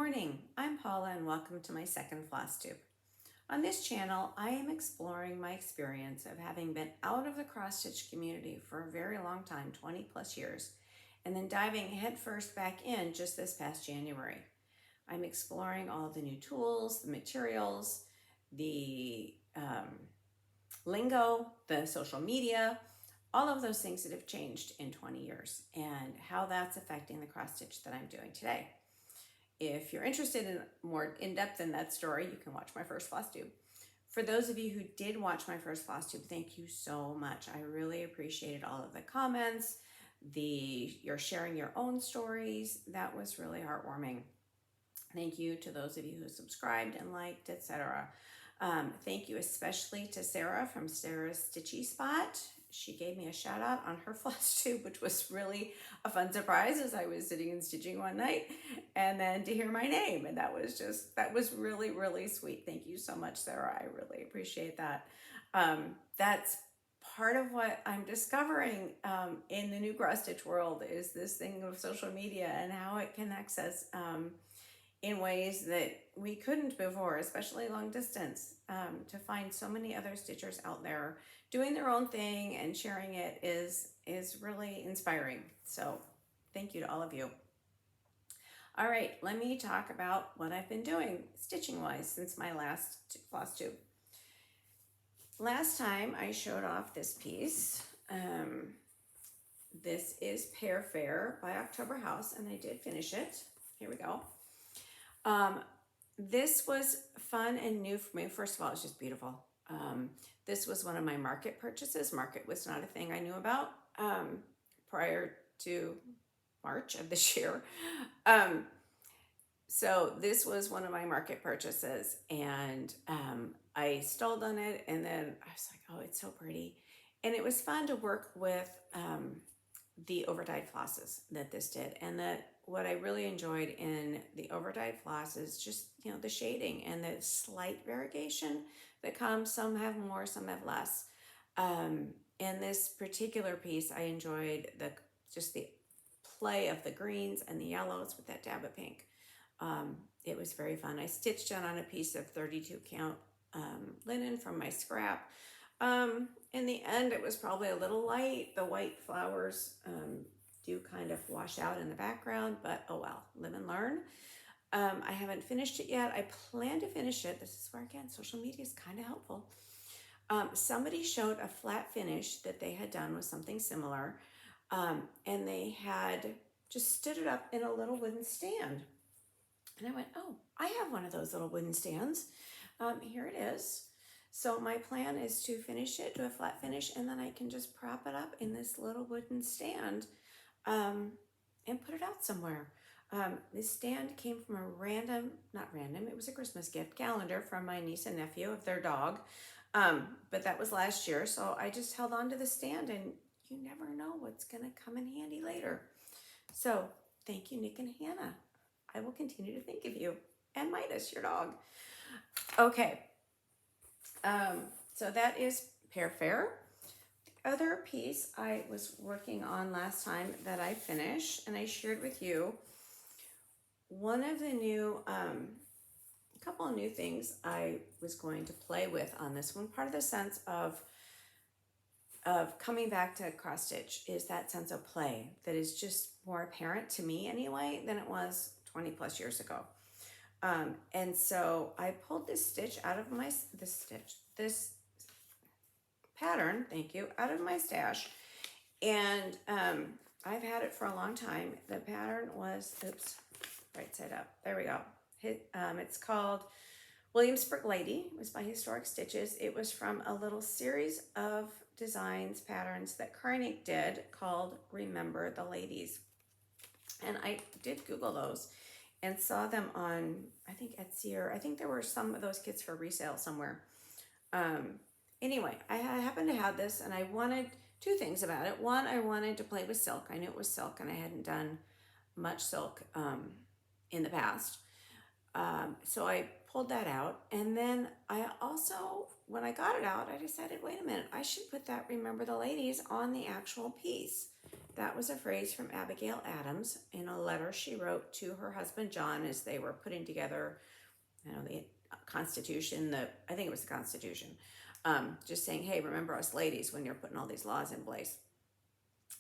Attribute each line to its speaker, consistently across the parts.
Speaker 1: morning, I'm Paula and welcome to my second FlossTube. On this channel, I am exploring my experience of having been out of the cross-stitch community for a very long time, 20 plus years, and then diving headfirst back in just this past January. I'm exploring all the new tools, the materials, the lingo, the social media, all of those things that have changed in 20 years and how that's affecting the cross-stitch that I'm doing today. If you're interested in more in-depth in that story, you can watch my first FlossTube. For those of you who did watch my first FlossTube, thank you so much. I really appreciated all of the comments, you're sharing your own stories. That was really heartwarming. Thank you to those of you who subscribed and liked, etc. Thank you especially to Sarah from Sarah's Stitchy Spot. She gave me a shout out on her FlossTube, which was really a fun surprise as I was sitting and stitching one night, and then to hear my name. And that was really, really sweet. Thank you so much, Sarah. I really appreciate that. That's part of what I'm discovering in the new cross stitch world is this thing of social media and how it connects us in ways that we couldn't before, especially long distance. To find so many other stitchers out there doing their own thing and sharing it is really inspiring. So thank you to all of you. All right, let me talk about what I've been doing stitching wise since my last FlossTube. Last time I showed off this piece. This is Pear Fair by October House, and I did finish it. Here we go. This was fun and new for me. First of all, it's just beautiful. This was one of my market purchases. Market was not a thing I knew about prior to March of this year. So this was one of my market purchases, and I stalled on it, and then I was like, oh, it's so pretty. And it was fun to work with the overdyed flosses that this did, and what I really enjoyed in the overdyed floss is just, the shading and the slight variegation that comes. Some have more, some have less. In this particular piece, I enjoyed just the play of the greens and the yellows with that dab of pink. It was very fun. I stitched it on a piece of 32 count linen from my scrap. In the end, it was probably a little light. The white flowers do kind of wash out in the background, but oh well, live and learn. I haven't finished it yet. I plan to finish it. This is where, again, social media is kind of helpful. Somebody showed a flat finish that they had done with something similar, and they had just stood it up in a little wooden stand. And I went, oh, I have one of those little wooden stands. Here it is. So my plan is to finish it, do a flat finish, and then I can just prop it up in this little wooden stand and put it out somewhere. This stand came from it was a Christmas gift calendar from my niece and nephew of their dog. But that was last year, so I just held on to the stand, and you never know what's gonna come in handy later. So thank you, Nick and Hannah. I will continue to think of you, and Midas, your dog. Okay, so that is Pear Fair. The other piece I was working on last time that I finished, and I shared with you, one of the new, a couple of new things I was going to play with on this one. Part of the sense of coming back to cross stitch is that sense of play that is just more apparent to me anyway than it was 20 plus years ago. And so I pulled this stitch out of this pattern, thank you, out of my stash. And I've had it for a long time. The pattern was, oops, right side up. There we go. It's called Williamsburg Lady. It was by Historic Stitches. It was from a little series of designs, patterns that Karnik did called Remember the Ladies. And I did Google those and saw them on, I think, Etsy, or I think there were some of those kits for resale somewhere. Anyway, I happened to have this, and I wanted two things about it. One, I wanted to play with silk. I knew it was silk, and I hadn't done much silk in the past. So I pulled that out, and then I also, when I got it out, I decided, wait a minute, I should put that "Remember the Ladies" on the actual piece. That was a phrase from Abigail Adams in a letter she wrote to her husband John as they were putting together, the Constitution. I think it was the Constitution. Just saying, hey, remember us ladies when you're putting all these laws in place.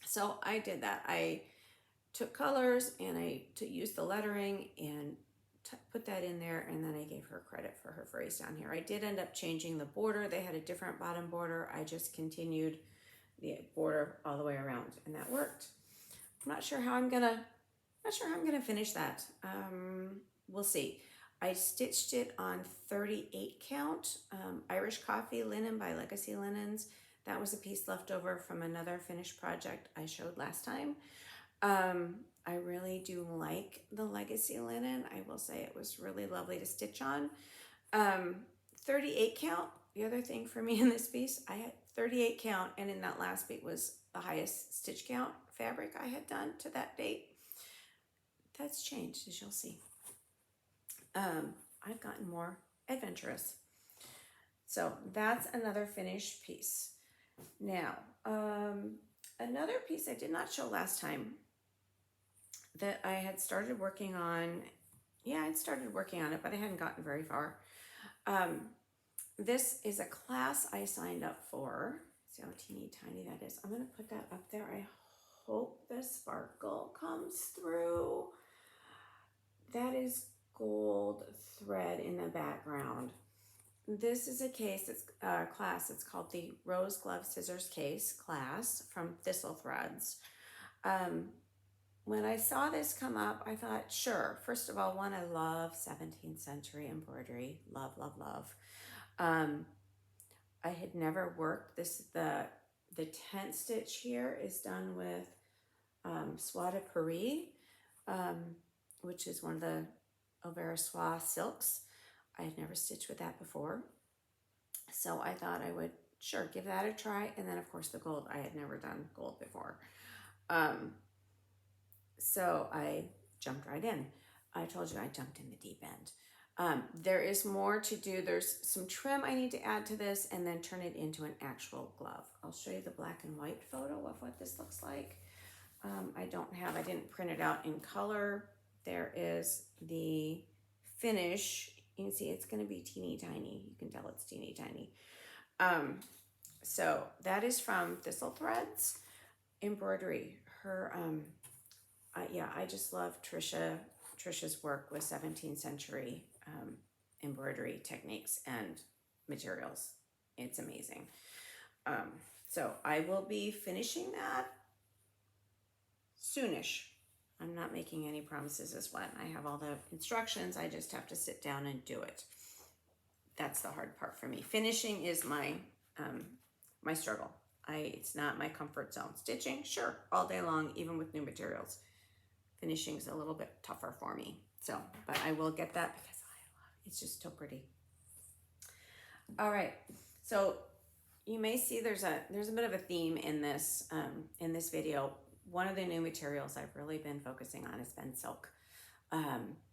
Speaker 1: So I did that. I took colors and I used the lettering and put that in there, and then I gave her credit for her phrase down here. I did end up changing the border. They had a different bottom border. I just continued the border all the way around, and that worked. I'm not sure how I'm gonna finish that. We'll see. I stitched it on 38 count Irish Coffee linen by Legacy Linens. That was a piece left over from another finished project I showed last time. I really do like the Legacy linen. I will say it was really lovely to stitch on. 38 count, the other thing for me in this piece, I had 38 count, and in that last beat was the highest stitch count fabric I had done to that date. That's changed, as you'll see. I've gotten more adventurous. So that's another finished piece. Now, another piece I did not show last time that I had started working on. Yeah, I'd started working on it, but I hadn't gotten very far. This is a class I signed up for. See how teeny tiny that is. I'm going to put that up there. I hope the sparkle comes through. That is gold thread in the background. This is a case, it's a class. It's called the Rose Glove Scissors Case class from Thistle Threads. When I saw this come up, I thought, sure. First of all, one, I love 17th century embroidery. Love, love, love. I had never worked this. The 10th stitch here is done with Soie de Paris, which is one of the Soie silks. I had never stitched with that before. So I thought I would, sure, give that a try. And then, of course, the gold. I had never done gold before. So I jumped right in. I told you I jumped in the deep end. There is more to do. There's some trim I need to add to this and then turn it into an actual glove. I'll show you the black and white photo of what this looks like. I didn't print it out in color. There is the finish. You can see it's going to be teeny tiny. You can tell it's teeny tiny. So that is from Thistle Threads Embroidery. Her, I just love Tricia's work with 17th century embroidery techniques and materials. It's amazing. So I will be finishing that soonish. I'm not making any promises as when. I have all the instructions. I just have to sit down and do it. That's the hard part for me. Finishing is my my struggle. It's not my comfort zone. Stitching, sure, all day long, even with new materials. Finishing is a little bit tougher for me. So, but I will get that because I love it. It's just so pretty. All right. So you may see there's a bit of a theme in this video. One of the new materials I've really been focusing on has been silk.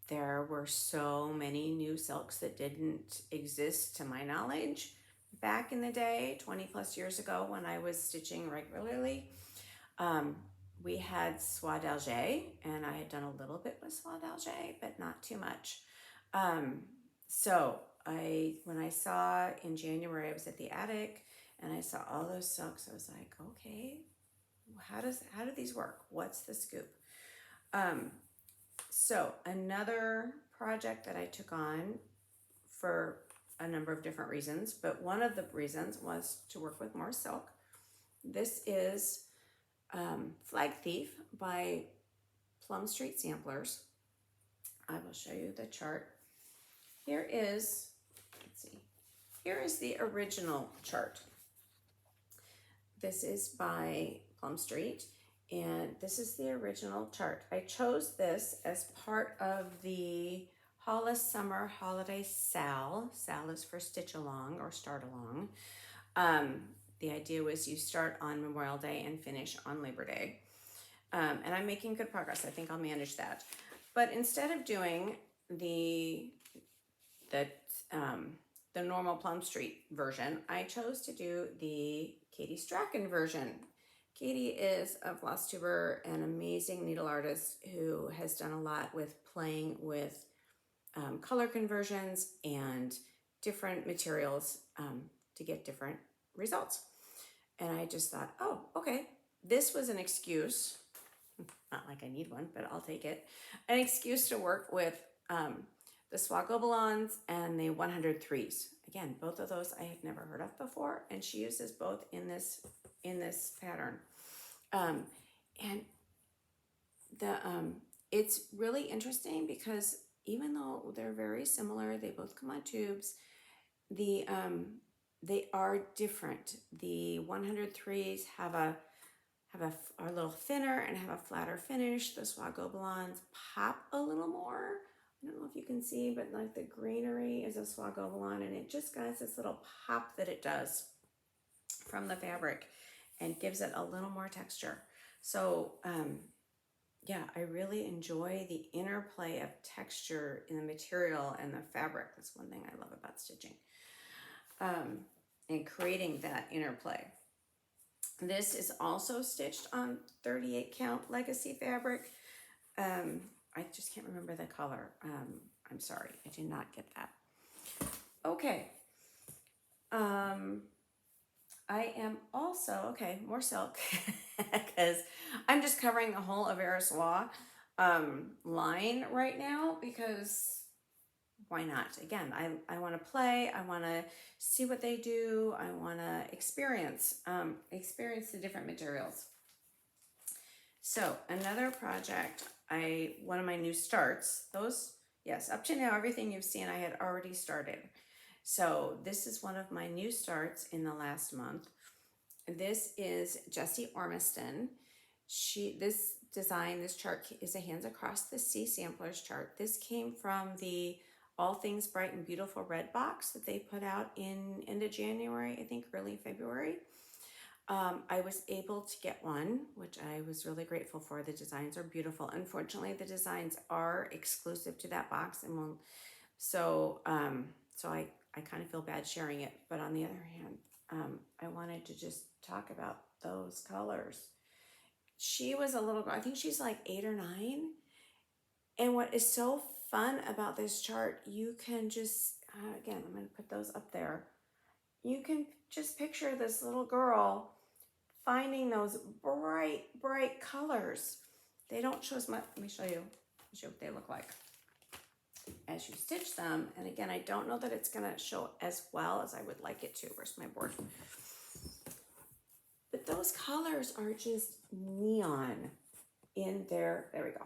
Speaker 1: There were so many new silks that didn't exist to my knowledge back in the day, 20 plus years ago when I was stitching regularly. We had Soie d'Alger, and I had done a little bit with Soie d'Alger, but not too much. So when I saw in January, I was at the attic and I saw all those silks. I was like, okay, how do these work? What's the scoop? So another project that I took on for a number of different reasons, but one of the reasons was to work with more silk. This is Flag Thief by Plum Street Samplers. I will show you the chart. Here is the original chart. This is by Plum Street, and this is the original chart. I chose this as part of the Hollis Summer Holiday SAL. SAL is for Stitch Along or Start Along. The idea was you start on Memorial Day and finish on Labor Day. And I'm making good progress. I think I'll manage that. But instead of doing the the the normal Plum Street version, I chose to do the Katie Strachan version. Katie is a FlossTuber, an amazing needle artist who has done a lot with playing with color conversions and different materials to get different results. And I just thought, oh, okay, this was an excuse, not like I need one, but I'll take it, an excuse to work with the Soie Gobelins and the 103s. Again, both of those I have never heard of before, and she uses both in this pattern. And the it's really interesting because even though they're very similar, they both come on tubes. They are different. The 103s are a little thinner and have a flatter finish. The Soie Gobelins pop a little more. I don't know if you can see, but like the greenery is a Soie Gobelin, and it just got this little pop that it does from the fabric and gives it a little more texture. So yeah, I really enjoy the interplay of texture in the material and the fabric. That's one thing I love about stitching, and creating that interplay. This is also stitched on 38 count legacy fabric. I just can't remember the color. I'm sorry, I did not get that. Okay. I am also, okay, more silk, because I'm just covering the whole Avera Soie line right now, because why not? Again, I want to play, I want to see what they do, I want to experience the different materials. So another project, one of my new starts, yes, up to now, everything you've seen, I had already started. So this is one of my new starts in the last month. This is Jessie Ormiston. This chart is a Hands Across the Sea samplers chart. This came from the All Things Bright and Beautiful red box that they put out in end of January, I think early February. I was able to get one, which I was really grateful for. The designs are beautiful. Unfortunately, the designs are exclusive to that box, and so I kind of feel bad sharing it. But on the other hand, I wanted to just talk about those colors. She was a little girl, I think she's like 8 or 9. And what is so fun about this chart, you can just, again, I'm going to put those up there. You can just picture this little girl finding those bright, bright colors. They don't show as much. Let me show you what they look like as you stitch them. And again, I don't know that it's going to show as well as I would like it to. Where's my board? But those colors are just neon in there. There we go.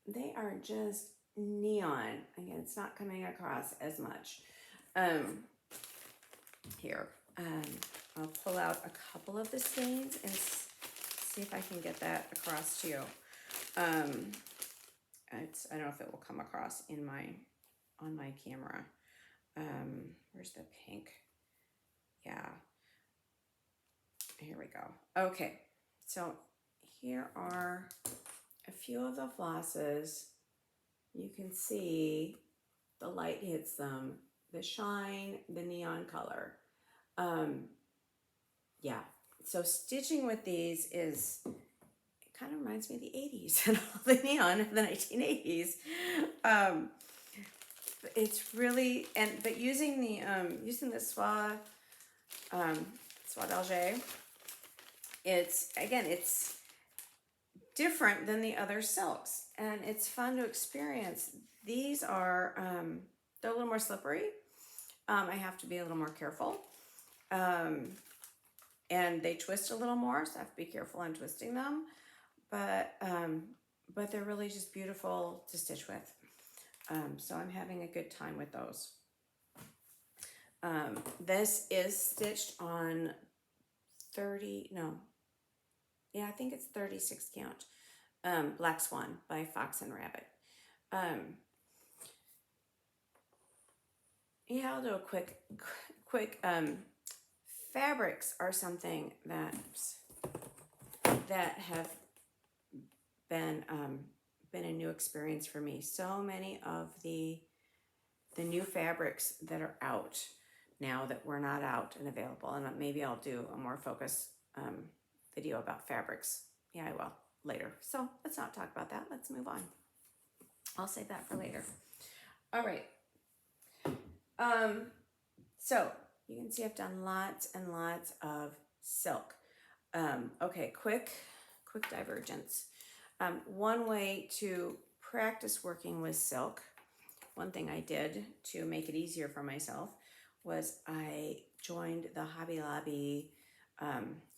Speaker 1: They are just neon. Again, it's not coming across as much. Here, I'll pull out a couple of the stains and see if I can get that across to you. I don't know if it will come across on my camera. Where's the pink? Yeah. Here we go. Okay, so here are a few of the flosses. You can see the light hits them, the shine, the neon color. Yeah, so stitching with these it kind of reminds me of the 80s and all the neon of the 1980s. It's really, but using the Soie d'Alger, it's different than the other silks, and it's fun to experience. These are, they're a little more slippery. I have to be a little more careful. And they twist a little more, so I have to be careful on twisting them. But they're really just beautiful to stitch with. So I'm having a good time with those. This is stitched on I think it's 36 count. Black Swan by Fox and Rabbit. Yeah, I'll do a quick fabrics are something that have been been a new experience for me. So many of the new fabrics that are out now that were not out and available, and maybe I'll do a more focused video about fabrics. Yeah, I will later. So let's not talk about that. Let's move on. I'll save that for later. All right. So you can see I've done lots and lots of silk. Okay, quick divergence. One way to practice working with silk, one thing I did to make it easier for myself was I joined the Hobby Lobby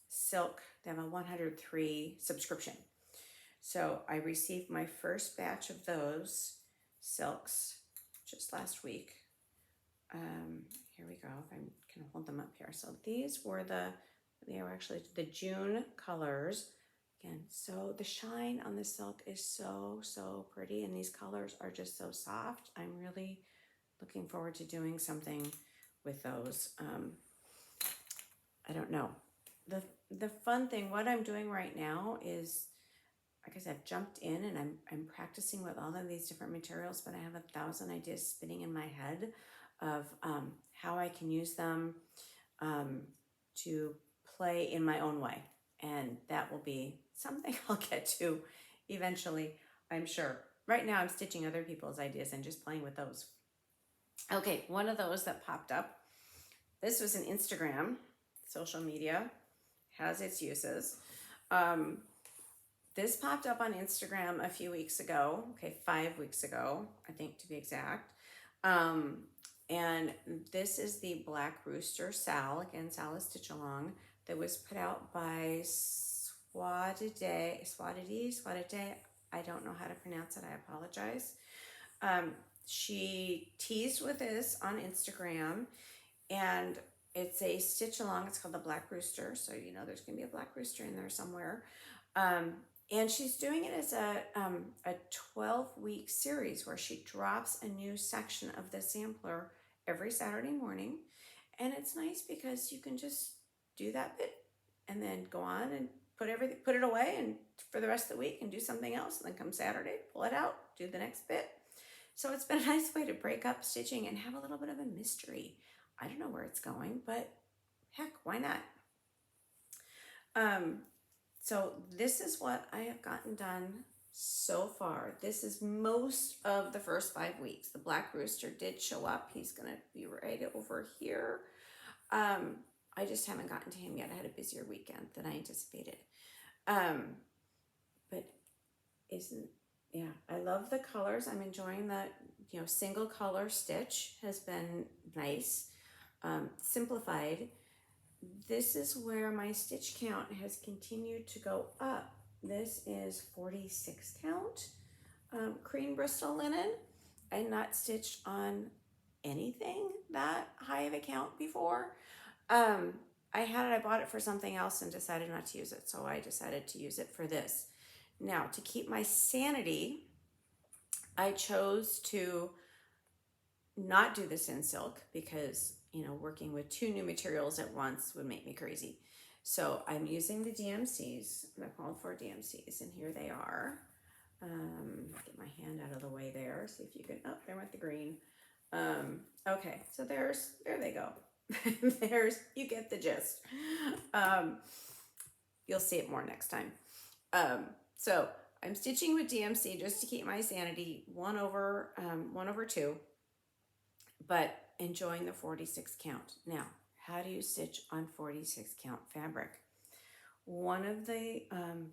Speaker 1: silk. They have a 103 subscription. So I received my first batch of those silks just last week. Here we go. If I can hold them up here. So these were they were actually the June colors. Again, so the shine on the silk is so pretty, and these colors are just so soft. I'm really looking forward to doing something with those. I don't know. The fun thing, what I'm doing right now is, like I said, I've jumped in and I'm practicing with all of these different materials, but I have 1,000 ideas spinning in my head of how I can use them to play in my own way. And that will be something I'll get to eventually, I'm sure. Right now I'm stitching other people's ideas and just playing with those. Okay, one of those that popped up, this was an Instagram, social media, has its uses. This popped up on Instagram a few weeks ago, 5 weeks ago, I think to be exact. And this is the Black Rooster SAL, again, SAL is stitch along, that was put out by Soed Idee. I don't know how to pronounce it, I apologize. She teased with this on Instagram, and it's a stitch along. It's called the Black Rooster, so you know there's gonna be a Black Rooster in there somewhere. And she's doing it as a 12-week series where she drops a new section of the sampler every Saturday morning. And it's nice because you can just do that bit and then go on and put it away and for the rest of the week and do something else. And then come Saturday, pull it out, do the next bit. So it's been a nice way to break up stitching and have a little bit of a mystery. I don't know where it's going, but heck, why not? So this is what I have gotten done so far. This is most of the first 5 weeks. The Black Rooster did show up. He's gonna be right over here. I just haven't gotten to him yet. I had a busier weekend than I anticipated. But I love the colors. I'm enjoying the, single color stitch has been nice. Simplified. This is where my stitch count has continued to go up. This is 46 count cream Bristol linen. I had not stitched on anything that high of a count before. I bought it for something else and decided not to use it. So I decided to use it for this. Now, to keep my sanity, I chose to not do this in silk because, working with 2 new materials at once would make me crazy. So I'm using the DMCs. They're called for DMCs, and here they are. Get my hand out of the way there. See if you can, there went the green. Okay, so there they go. You get the gist. You'll see it more next time. So I'm stitching with DMC just to keep my sanity, 1/2, but enjoying the 46 count. Now, how do you stitch on 46 count fabric? One of the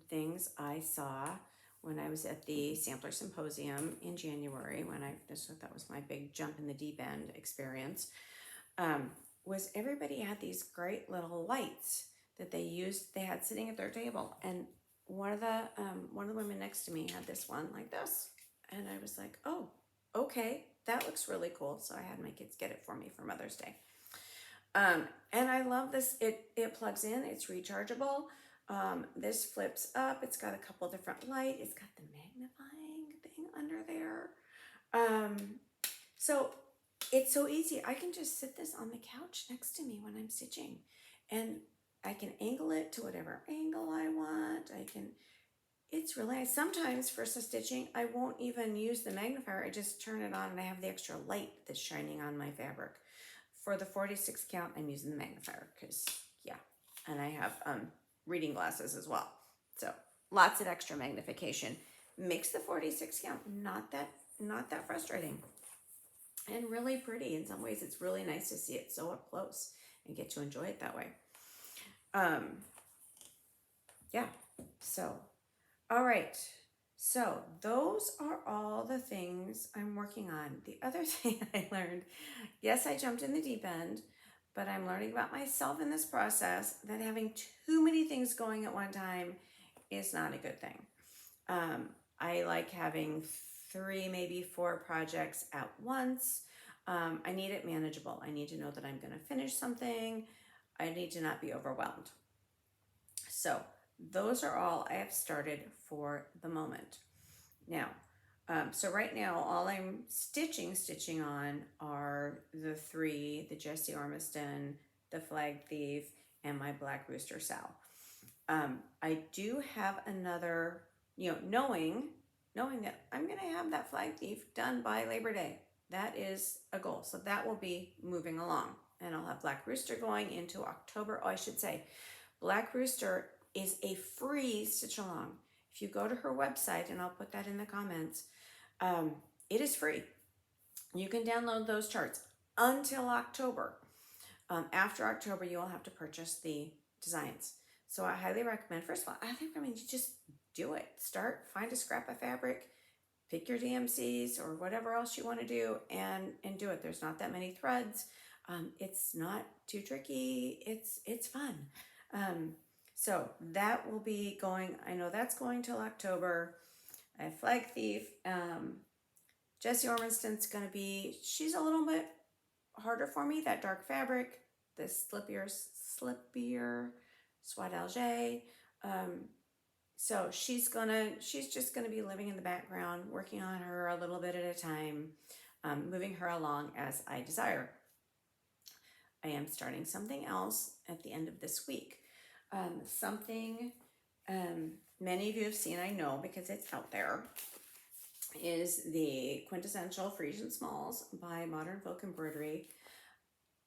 Speaker 1: things I saw when I was at the Sampler Symposium in January, that was my big jump in the deep end experience, was everybody had these great little lights that they had sitting at their table. And one of the women next to me had this one like this. And I was like, oh, okay, that looks really cool. So I had my kids get it for me for Mother's Day. And I love this. It plugs in, it's rechargeable. This flips up. It's got a couple different lights. It's got the magnifying thing under there. So it's so easy. I can just sit this on the couch next to me when I'm stitching, and I can angle it to whatever angle I want. I can it's really nice. Sometimes for stitching, I won't even use the magnifier. I just turn it on and I have the extra light that's shining on my fabric. For the 46 count, I'm using the magnifier because, yeah, and I have reading glasses as well. So lots of extra magnification makes the 46 count not that frustrating, and really pretty. In some ways, it's really nice to see it so up close and get to enjoy it that way. Yeah, so, all right. So those are all the things I'm working on. The other thing I learned, yes, I jumped in the deep end, but I'm learning about myself in this process that having too many things going at one time is not a good thing. I like having 3, maybe 4 projects at once. I need it manageable. I need to know that I'm going to finish something. I need to not be overwhelmed. So those are all I have started for the moment. Now, so right now, all I'm stitching on are the 3, the Jessie Ormiston, the Flag Thief, and my Black Rooster SAL. I do have another, knowing that I'm going to have that Flag Thief done by Labor Day. That is a goal. So that will be moving along. And I'll have Black Rooster going into October. Oh, I should say, Black Rooster is a free stitch along. If you go to her website, and I'll put that in the comments, it is free. You can download those charts until October. After October, you will have to purchase the designs. So I highly recommend, first of all, I highly recommend you just do it. Find a scrap of fabric, pick your DMCs or whatever else you want to do, and do it. There's not that many threads. It's not too tricky. It's fun. So that will be going, I know that's going till October. I have Flag Thief. Jessie Ormiston's going to be, she's a little bit harder for me, that dark fabric, this slippier Soie d'Alger. So she's just gonna be living in the background, working on her a little bit at a time, moving her along as I desire. I am starting something else at the end of this week. Something many of you have seen, I know, because it's out there, is the Quintessential Frisian Smalls by Modern Folk Embroidery.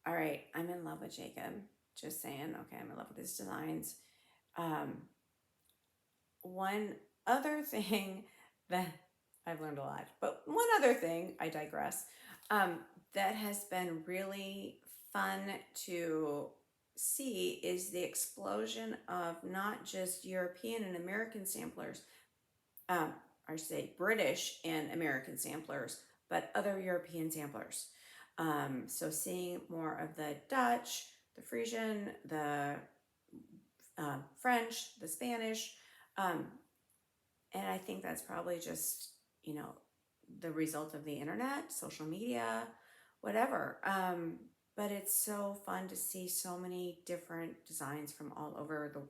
Speaker 1: All right, I'm in love with Jacob. Just saying, okay, I'm in love with his designs. One other thing that I've learned a lot, but one other thing, I digress, that has been really fun to see is the explosion of not just European and American samplers, or I should say British and American samplers, but other European samplers. So seeing more of the Dutch, the Frisian, the French, the Spanish, and I think that's probably just, the result of the internet, social media, whatever. But it's so fun to see so many different designs from all over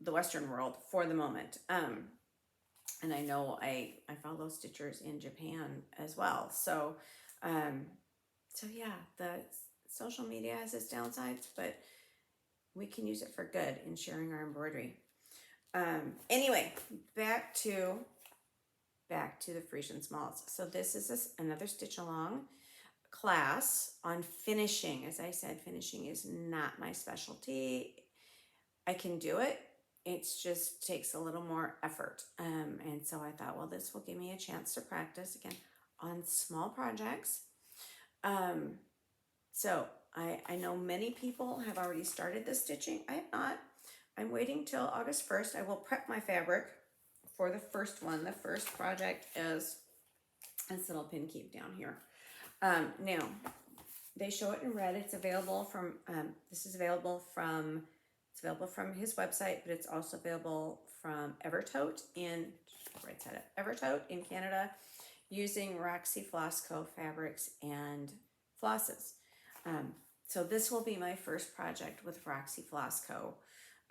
Speaker 1: the Western world for the moment. And I know I follow stitchers in Japan as well. So yeah, the social media has its downsides, but we can use it for good in sharing our embroidery. Anyway, back to the Frisian Smalls. So this is another stitch along class on finishing. As I said, finishing is not my specialty. I can do it. It just takes a little more effort. And so I thought, well, this will give me a chance to practice again on small projects. So I know many people have already started the stitching. I have not. I'm waiting till August 1st. I will prep my fabric for the first one. The first project is this little pin keep down here. Now, they show it in red. It's available from, it's available from his website, but it's also available from Evertote Evertote in Canada, using Roxy Floss Co fabrics and flosses. So this will be my first project with Roxy Floss Co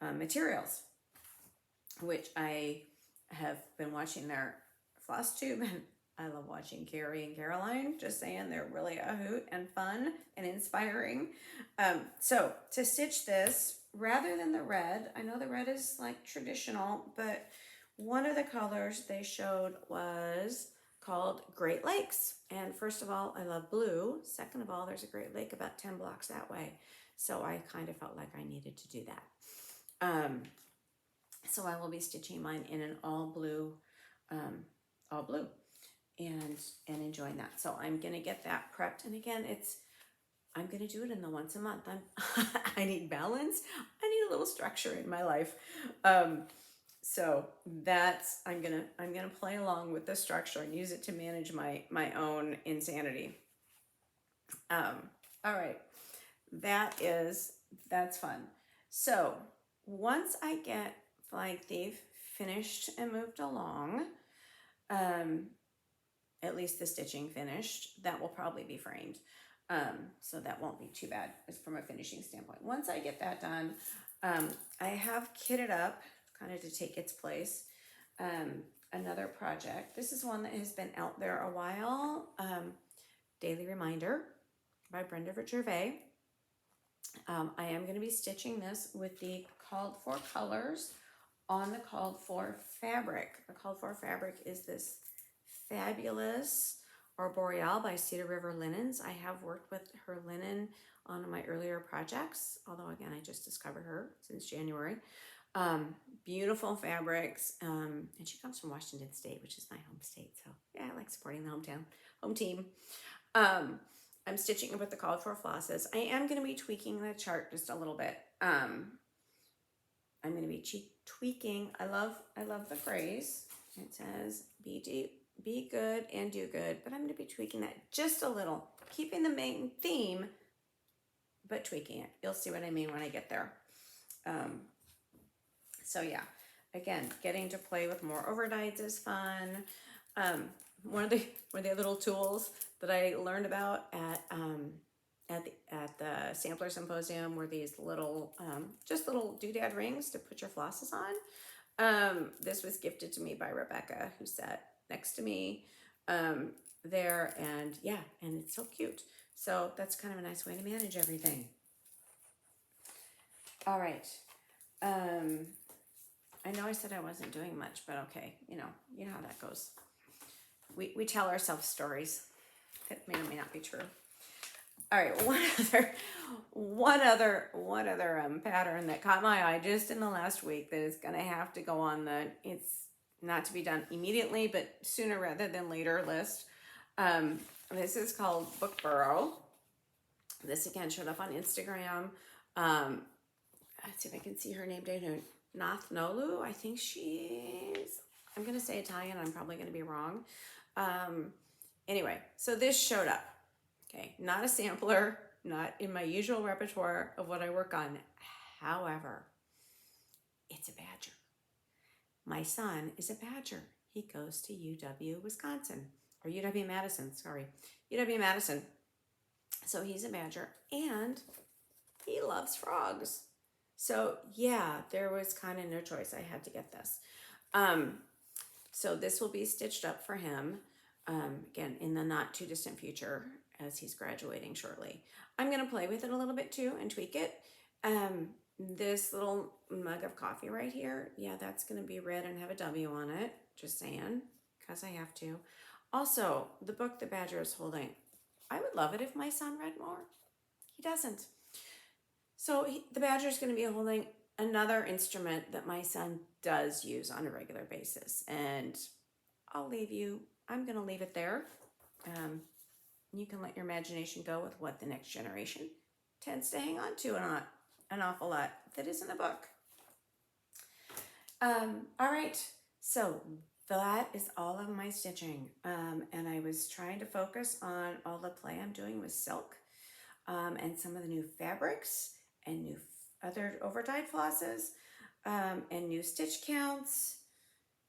Speaker 1: materials, which I have been watching their FlossTube, and I love watching Carrie and Caroline. Just saying, they're really a hoot and fun and inspiring. So to stitch this, rather than the red, I know the red is like traditional, but one of the colors they showed was called Great Lakes. And first of all, I love blue. Second of all, there's a Great Lake about 10 blocks that way. So I kind of felt like I needed to do that. So I will be stitching mine in an all blue, and enjoying that. So I'm gonna get that prepped. And again, I'm gonna do it in the once a month. I need balance. I need a little structure in my life. So that's I'm gonna play along with the structure and use it to manage my own insanity. All right, that's fun. So once I get Flag Thief finished and moved along, at least the stitching finished, that will probably be framed. So that won't be too bad from a finishing standpoint. Once I get that done, I have kitted up kind of to take its place. Another project. This is one that has been out there a while. Daily Reminder by Brenda for Gervais. I am going to be stitching this with the called for colors on the called for fabric. The called for fabric is this fabulous Arboreal by Cedar River Linens. I have worked with her linen on my earlier projects, although again, I just discovered her since January. Beautiful fabrics, and she comes from Washington State, which is my home state. So yeah, I like supporting the home team. I'm stitching it with the called for flosses. I am going to be tweaking the chart just a little bit. I'm going to be tweaking. I love the phrase. It says be good and do good, but I'm going to be tweaking that just a little, keeping the main theme, but tweaking it. You'll see what I mean when I get there. So yeah, again, getting to play with more overdyes is fun. One of the little tools that I learned about at the Sampler Symposium were these little, just little doodad rings to put your flosses on. This was gifted to me by Rebecca, who sat next to me there, and yeah, and it's so cute. So that's kind of a nice way to manage everything. All right. I know I said I wasn't doing much, but okay, you know how that goes. We tell ourselves stories that may or may not be true. All right, one other pattern that caught my eye just in the last week that is going to have to go on it's not to be done immediately, but sooner rather than later list. This is called Book Burrow. This again showed up on Instagram. Let's see if I can see her name down. Nath Nola, I think I'm going to say Italian. I'm probably going to be wrong. Anyway, so this showed up. Okay, not a sampler, not in my usual repertoire of what I work on. However, it's a badger. My son is a badger. He goes to UW Wisconsin, or UW Madison, sorry. UW Madison. So he's a badger, and he loves frogs. So yeah, there was kind of no choice. I had to get this. So this will be stitched up for him, again, in the not too distant future as he's graduating shortly. I'm going to play with it a little bit too and tweak it. This little mug of coffee right here, yeah, that's going to be red and have a W on it. Just saying, because I have to. Also, the book the badger is holding, I would love it if my son read more. He doesn't. So the badger is going to be holding another instrument that my son does use on a regular basis. And I'm going to leave it there. You can let your imagination go with what the next generation tends to hang on to an awful lot that is in the book. All right, so that is all of my stitching. And I was trying to focus on all the play I'm doing with silk, and some of the new fabrics and new other overdyed flosses, and new stitch counts.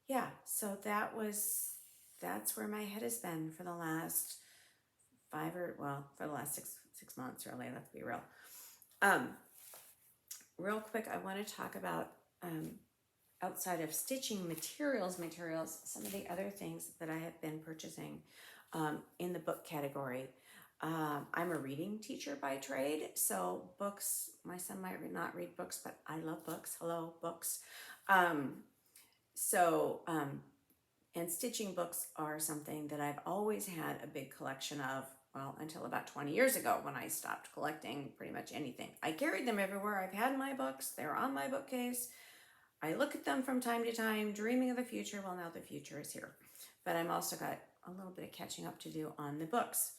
Speaker 1: Yeah, so that's where my head has been for the last for the last six months, really, let's be real. Real quick, I want to talk about outside of stitching materials, some of the other things that I have been purchasing in the book category. I'm a reading teacher by trade, so books, my son might not read books, but I love books. Hello, books. And stitching books are something that I've always had a big collection of, well, until about 20 years ago when I stopped collecting pretty much anything. I carried them everywhere. I've had my books. They're on my bookcase. I look at them from time to time, dreaming of the future. Well, now the future is here. But I'm also got a little bit of catching up to do on the books.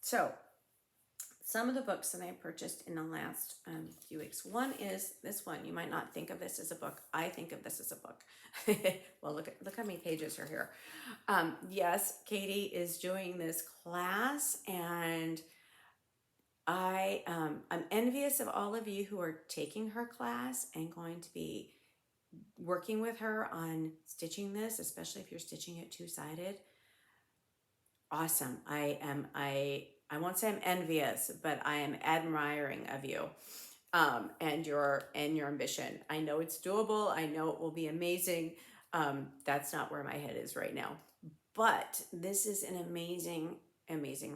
Speaker 1: So some of the books that I purchased in the last few weeks. One is this one. You might not think of this as a book. I think of this as a book. Well, look how many pages are here. Yes, Katie is doing this class, and I'm envious of all of you who are taking her class and going to be working with her on stitching this, especially if you're stitching it two-sided. Awesome. I won't say I'm envious, but I am admiring of you and your ambition. I know it's doable. I know it will be amazing. That's not where my head is right now. But this is an amazing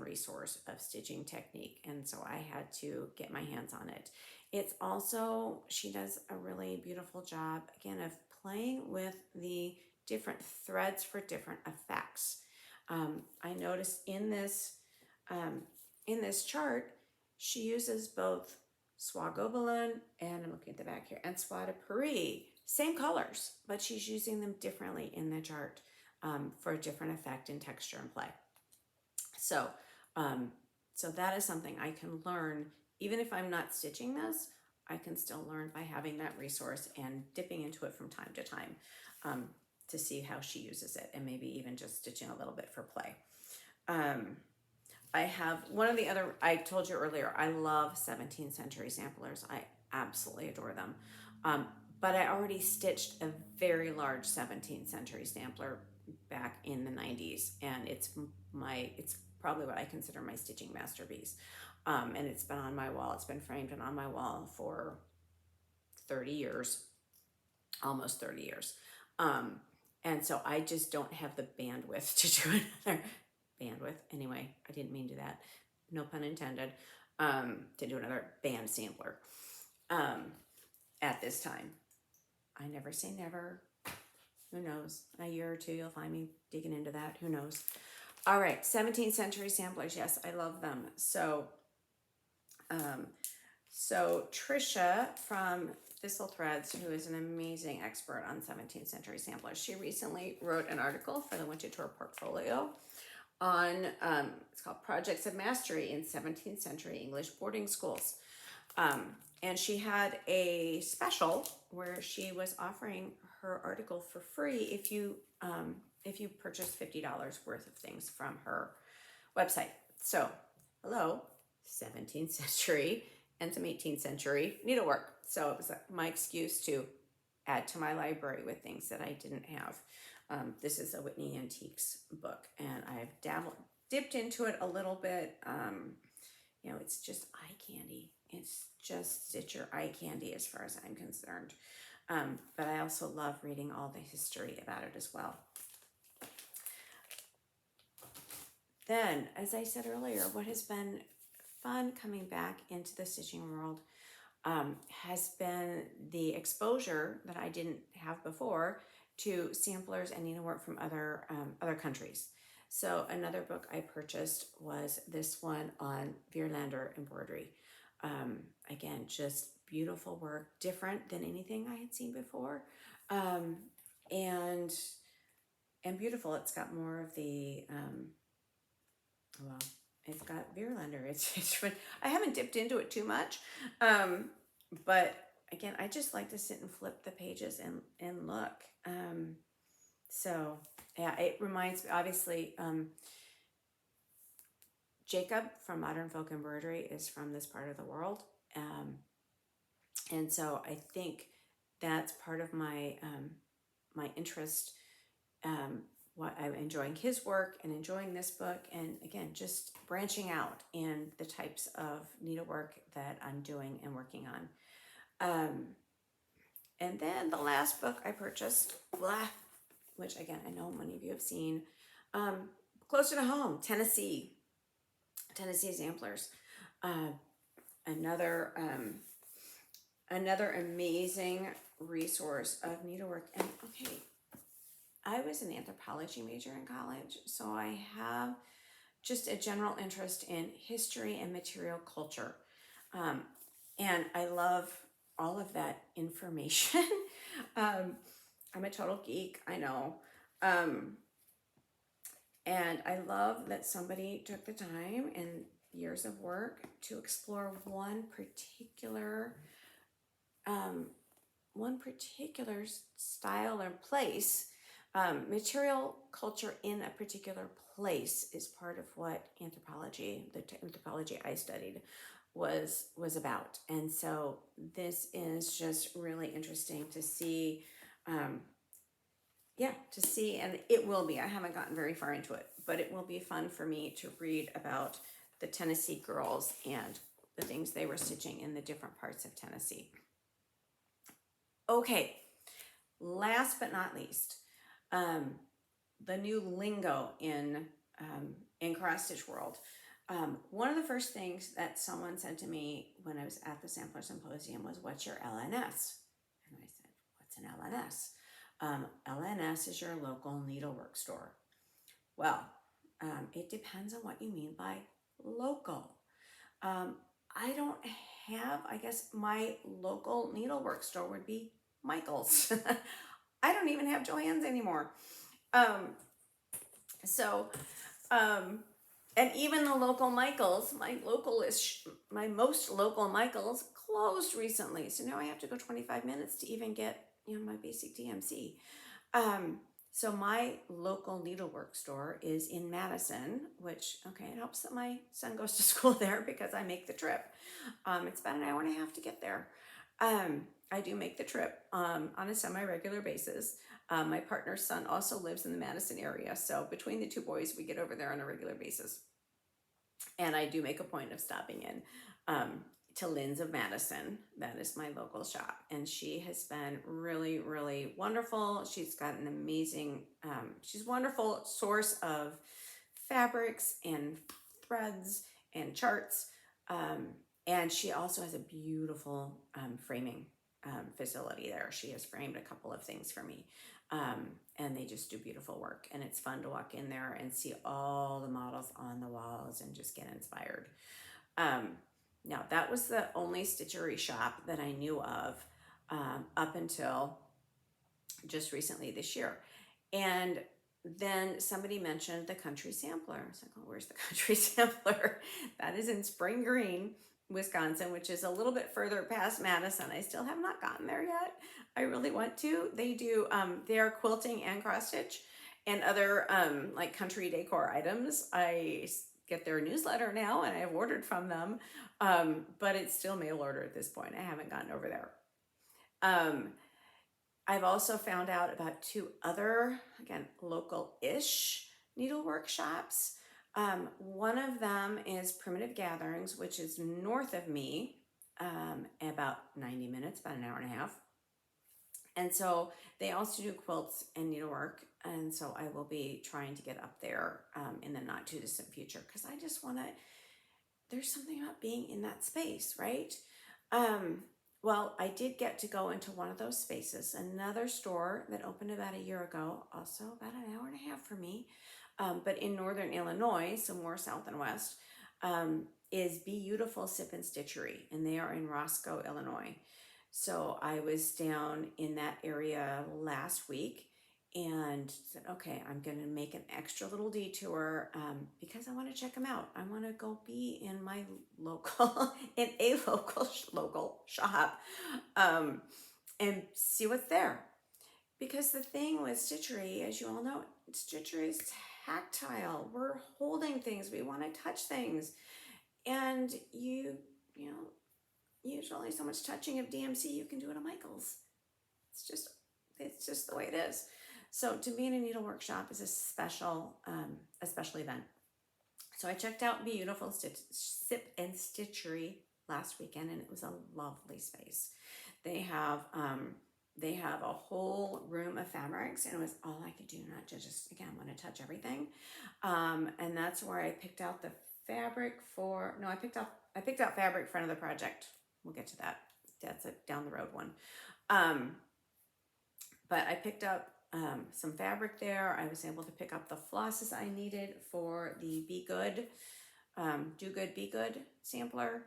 Speaker 1: resource of stitching technique. And so I had to get my hands on it. It's also, she does a really beautiful job, again, of playing with the different threads for different effects. I noticed in this chart, she uses both Soie Gobelin, and I'm looking at the back here, and Soie de Paris, same colors, but she's using them differently in the chart for a different effect in texture and play. So that is something I can learn, even if I'm not stitching this, I can still learn by having that resource and dipping into it from time to time to see how she uses it, and maybe even just stitching a little bit for play. I have one of the other, I told you earlier, I love 17th century samplers. I absolutely adore them. But I already stitched a very large 17th century sampler back in the 90s, and it's probably what I consider my stitching masterpiece. And it's been on my wall. It's been framed and on my wall for 30 years, almost 30 years. And so I just don't have the bandwidth to do another bandwidth. Anyway, I didn't mean to do that. No pun intended. To do another band sampler at this time. I never say never. Who knows? In a year or two, you'll find me digging into that. Who knows? All right, 17th century samplers. Yes, I love them. So Tricia from Thistle Threads, who is an amazing expert on 17th century samplers, she recently wrote an article for the Winter Tour portfolio on, it's called Projects of Mastery in 17th Century English Boarding Schools. And she had a special where she was offering her article for free if you purchase $50 worth of things from her website. So, hello, 17th century and some 18th century needlework. So it was my excuse to add to my library with things that I didn't have. This is a Whitney Antiques book, and I've dipped into it a little bit. It's just eye candy. It's just stitcher eye candy as far as I'm concerned. But I also love reading all the history about it as well. Then, as I said earlier, what has been fun coming back into the stitching world has been the exposure that I didn't have before to samplers and needlework from other countries. So another book I purchased was this one on Vierlander embroidery. Again, just beautiful work, different than anything I had seen before, and beautiful. It's got more of the it's got Vierlander. It's I haven't dipped into it too much, but again, I just like to sit and flip the pages and look. So yeah, it reminds me, obviously, Jacob from Modern Folk Embroidery is from this part of the world. And so I think that's part of my my interest, what I'm enjoying his work and enjoying this book, and again, just branching out in the types of needlework that I'm doing and working on. And then the last book I purchased, which again, I know many of you have seen, closer to home, Tennessee Samplers. Another amazing resource of needlework. And okay, I was an anthropology major in college, so I have just a general interest in history and material culture. And I love all of that information. I'm a total geek, I know. And I love that somebody took the time and years of work to explore one particular style or place. Material culture in a particular place is part of what anthropology, the anthropology I studied, was about. And so this is just really interesting to see. And it will be. I haven't gotten very far into it, but it will be fun for me to read about the Tennessee girls and the things they were stitching in the different parts of Tennessee. Okay, last but not least, the new lingo in cross stitch world. One of the first things that someone said to me when I was at the Sampler Symposium was, "What's your LNS?" And I said, "What's an LNS?" LNS is your local needlework store. Well, it depends on what you mean by local. I don't have, I guess my local needlework store would be Michael's. I don't even have Joann's anymore. And even the local Michael's, my most local Michael's closed recently. So now I have to go 25 minutes to even get, my basic DMC. So my local needlework store is in Madison, which, okay, it helps that my son goes to school there because I make the trip. It's about an hour and a half to get there. I do make the trip on a semi-regular basis. My partner's son also lives in the Madison area, so between the two boys, we get over there on a regular basis. And I do make a point of stopping in to Lynn's of Madison. That is my local shop, and she has been really, really wonderful. She's got an amazing, she's a wonderful source of fabrics and threads and charts, and she also has a beautiful framing facility there. She has framed a couple of things for me, and they just do beautiful work, and it's fun to walk in there and see all the models on the walls and just get inspired. Now, that was the only stitchery shop that I knew of up until just recently this year. And then somebody mentioned the Country Sampler. I was like, "Oh, where's the Country Sampler?" That is in Spring Green, Wisconsin, which is a little bit further past Madison. I still have not gotten there yet. I really want to. They do, they are quilting and cross stitch and other like country decor items. I get their newsletter now and I've ordered from them, but it's still mail order at this point. I haven't gotten over there. I've also found out about two other, again, local-ish needlework shops. One of them is Primitive Gatherings, which is north of me, about 90 minutes, about an hour and a half. And so they also do quilts and needlework. And so I will be trying to get up there in the not too distant future, because I just want to, there's something about being in that space, right? Well, I did get to go into one of those spaces, another store that opened about a year ago, also about an hour and a half for me, but in northern Illinois, so more south and west, is Beautiful Sip and Stitchery, and they are in Roscoe, Illinois. So I was down in that area last week and said, okay, I'm going to make an extra little detour because I want to check them out. I want to go be in my local, in a local shop and see what's there. Because the thing with stitchery, as you all know, stitchery is tactile. We're holding things. We want to touch things. And you know, there's only so much touching of DMC you can do at a Michael's. It's just the way it is. So to be in a needlework shop is a special event. So I checked out Beautiful Sip and Stitchery last weekend, and it was a lovely space. They have they have a whole room of fabrics, and it was all I could do not to just, again, want to touch everything. And that's where I picked out the fabric for, no, I picked out fabric for another project. We'll get to that. That's a down the road one. But I picked up some fabric there. I was able to pick up the flosses I needed for the Be Good, Do Good, Be Good sampler.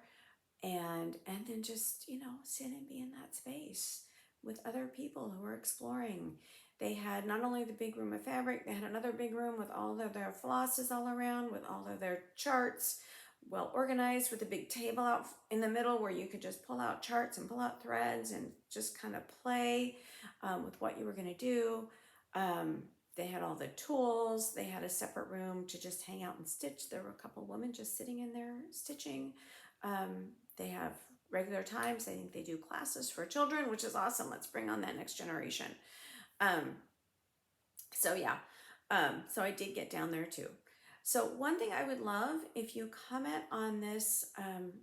Speaker 1: And then just, you know, sit and be in that space with other people who are exploring. They had not only the big room of fabric, they had another big room with all of their flosses all around, with all of their charts, well organized, with a big table out in the middle where you could just pull out charts and pull out threads and just kind of play with what you were going to do. They had all the tools. They had a separate room to just hang out and stitch. There were a couple women just sitting in there stitching. They have regular times. I think they do classes for children, which is awesome. Let's bring on that next generation. So yeah, so I did get down there too. So one thing I would love, if you comment on this,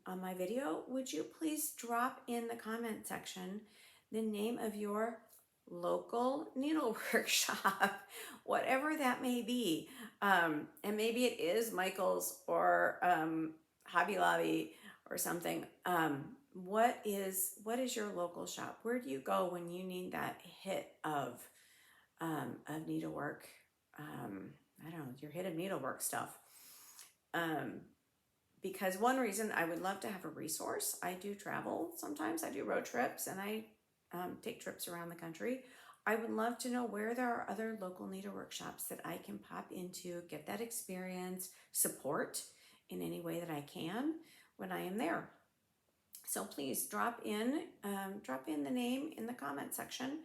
Speaker 1: on my video, would you please drop in the comment section the name of your local needlework shop, whatever that may be. And maybe it is Michael's or Hobby Lobby or something. What is your local shop? Where do you go when you need that hit of needlework? I don't know, your hit of needlework stuff. Because one reason I would love to have a resource. I do travel sometimes. I do road trips and I take trips around the country. I would love to know where there are other local needlework shops that I can pop into, get that experience, support in any way that I can when I am there. So please drop in the name in the comment section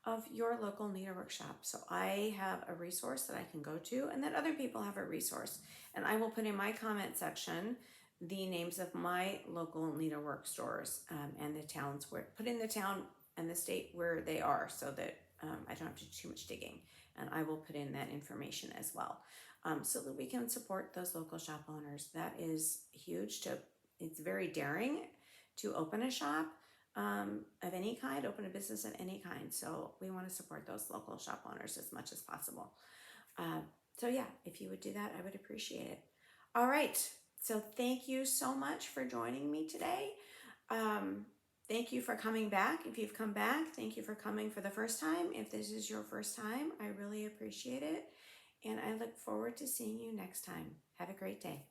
Speaker 1: of your local needlework shop. So I have a resource that I can go to, and then other people have a resource. And I will put in my comment section the names of my local needlework stores and the towns where, put in the town and the state where they are, so that I don't have to do too much digging. And I will put in that information as well, so that we can support those local shop owners. That is huge. It's very daring to open a shop of any kind, open a business of any kind. So we want to support those local shop owners as much as possible. So yeah, if you would do that, I would appreciate it. All right. So thank you so much for joining me today. Thank you for coming back. If you've come back, thank you for coming for the first time. If this is your first time, I really appreciate it. And I look forward to seeing you next time. Have a great day.